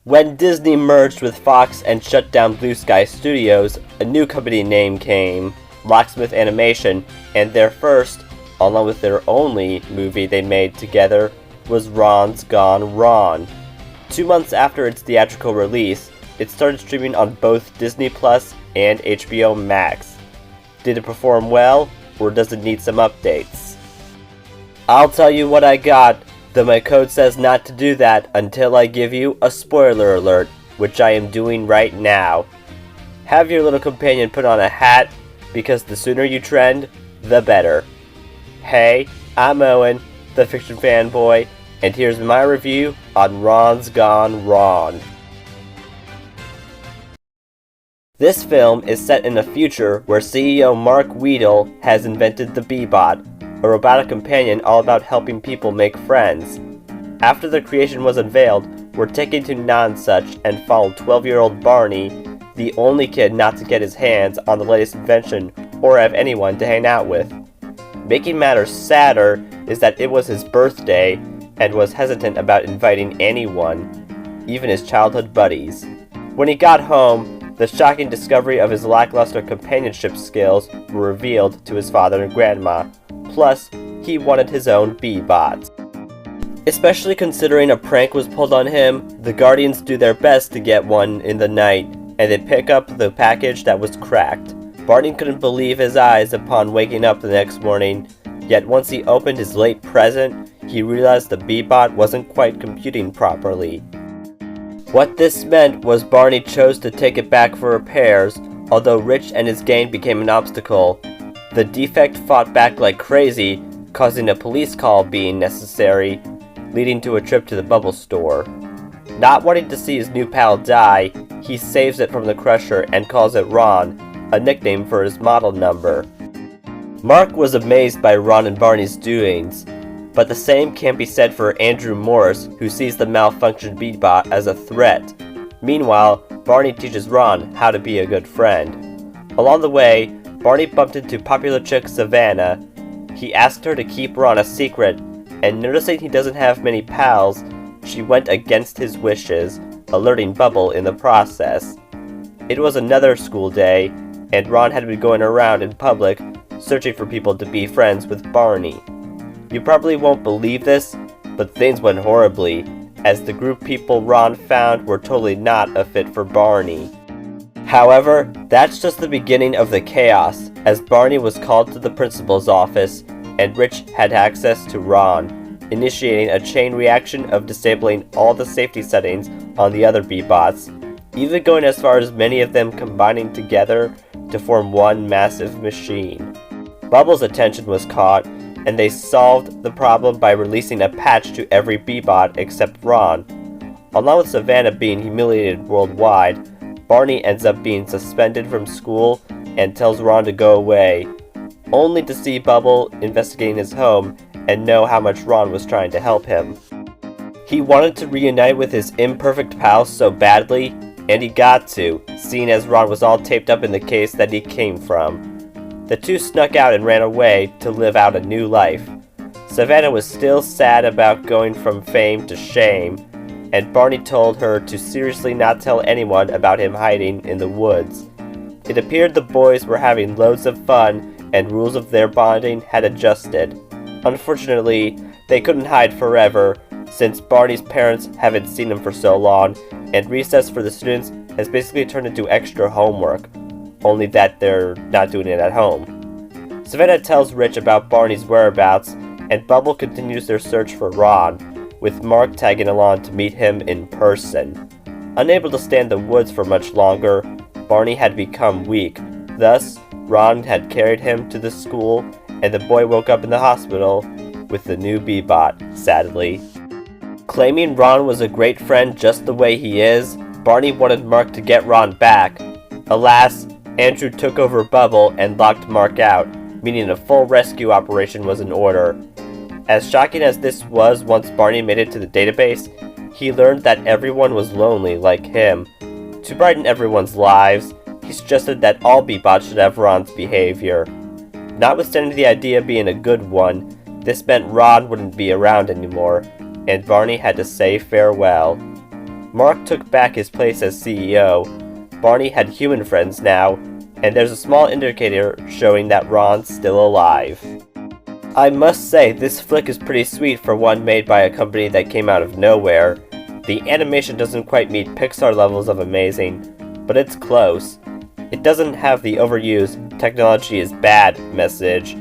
When Disney merged with Fox and shut down Blue Sky Studios, a new company name came, Locksmith Animation, and their first, along with their only, movie they made together was Ron's Gone Ron. 2 months after its theatrical release, it started streaming on both Disney Plus and HBO Max. Did it perform well, or does it need some updates? I'll tell you what I got, though my code says not to do that until I give you a spoiler alert, which I am doing right now. Have your little companion put on a hat, because the sooner you trend, the better. Hey, I'm Owen, the fiction fanboy, and here's my review on Ron's Gone Ron. This film is set in a future where CEO Mark Weedle has invented the Bee-Bot, a robotic companion all about helping people make friends. After the creation was unveiled, we're taken to Nonsuch and follow 12-year-old Barney, the only kid not to get his hands on the latest invention or have anyone to hang out with. Making matters sadder is that it was his birthday and was hesitant about inviting anyone, even his childhood buddies. When he got home, the shocking discovery of his lackluster companionship skills were revealed to his father and grandma. Plus, he wanted his own Bee-Bot. Especially considering a prank was pulled on him, the Guardians do their best to get one in the night, and they pick up the package that was cracked. Barney couldn't believe his eyes upon waking up the next morning, yet once he opened his late present, he realized the Bee-Bot wasn't quite computing properly. What this meant was Barney chose to take it back for repairs, although Rich and his gang became an obstacle. The defect fought back like crazy, causing a police call being necessary, leading to a trip to the bubble store. Not wanting to see his new pal die, he saves it from the crusher and calls it Ron, a nickname for his model number. Mark was amazed by Ron and Barney's doings, but the same can't be said for Andrew Morris, who sees the malfunctioned Bee-Bot as a threat. Meanwhile, Barney teaches Ron how to be a good friend. Along the way, Barney bumped into popular chick Savannah. He asked her to keep Ron a secret, and noticing he doesn't have many pals, she went against his wishes, alerting Bubble in the process. It was another school day, and Ron had been going around in public, searching for people to be friends with Barney. You probably won't believe this, but things went horribly, as the group people Ron found were totally not a fit for Barney. However, that's just the beginning of the chaos, as Barney was called to the principal's office, and Rich had access to Ron, initiating a chain reaction of disabling all the safety settings on the other Bee-Bots, even going as far as many of them combining together to form one massive machine. Bubble's attention was caught, and they solved the problem by releasing a patch to every Bee-Bot except Ron. Along with Savannah being humiliated worldwide, Barney ends up being suspended from school and tells Ron to go away, only to see Bubble investigating his home and know how much Ron was trying to help him. He wanted to reunite with his imperfect pal so badly, and he got to, seeing as Ron was all taped up in the case that he came from. The two snuck out and ran away to live out a new life. Savannah was still sad about going from fame to shame, and Barney told her to seriously not tell anyone about him hiding in the woods. It appeared the boys were having loads of fun, and rules of their bonding had adjusted. Unfortunately, they couldn't hide forever, since Barney's parents haven't seen him for so long, and recess for the students has basically turned into extra homework, only that they're not doing it at home. Savannah tells Rich about Barney's whereabouts, and Bubble continues their search for Ron, with Mark tagging along to meet him in person. Unable to stay in the woods for much longer, Barney had become weak. Thus, Ron had carried him to the school, and the boy woke up in the hospital with the new Bee-Bot, sadly. Claiming Ron was a great friend just the way he is, Barney wanted Mark to get Ron back. Alas, Andrew took over Bubble and locked Mark out, meaning a full rescue operation was in order. As shocking as this was once Barney made it to the database, he learned that everyone was lonely like him. To brighten everyone's lives, he suggested that all Bee-Bots should have Ron's behavior. Notwithstanding the idea being a good one, this meant Ron wouldn't be around anymore, and Barney had to say farewell. Mark took back his place as CEO, Barney had human friends now, and there's a small indicator showing that Ron's still alive. I must say, this flick is pretty sweet for one made by a company that came out of nowhere. The animation doesn't quite meet Pixar levels of amazing, but it's close. It doesn't have the overused "technology is bad" message.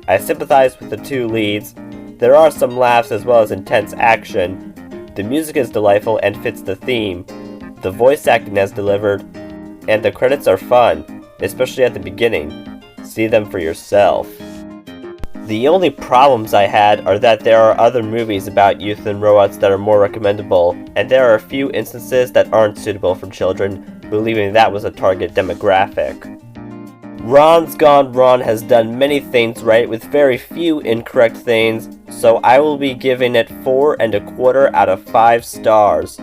I sympathize with the two leads. There are some laughs as well as intense action. The music is delightful and fits the theme. The voice acting is delivered, and the credits are fun, especially at the beginning. See them for yourself. The only problems I had are that there are other movies about youth and robots that are more recommendable, and there are a few instances that aren't suitable for children, believing that was a target demographic. Ron's Gone Ron has done many things right with very few incorrect things, so I will be giving it 4.25 out of 5 stars.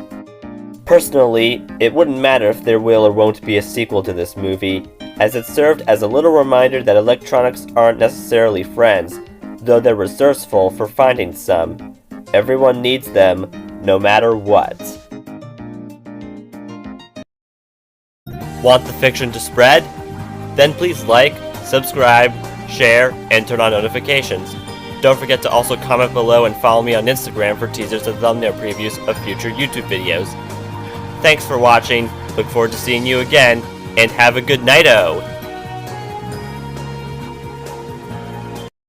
Personally, it wouldn't matter if there will or won't be a sequel to this movie, as it served as a little reminder that electronics aren't necessarily friends, though they're resourceful for finding some. Everyone needs them, no matter what. Want the fiction to spread? Then please like, subscribe, share, and turn on notifications. Don't forget to also comment below and follow me on Instagram for teasers and thumbnail previews of future YouTube videos. Thanks for watching, look forward to seeing you again, and have a good night-o!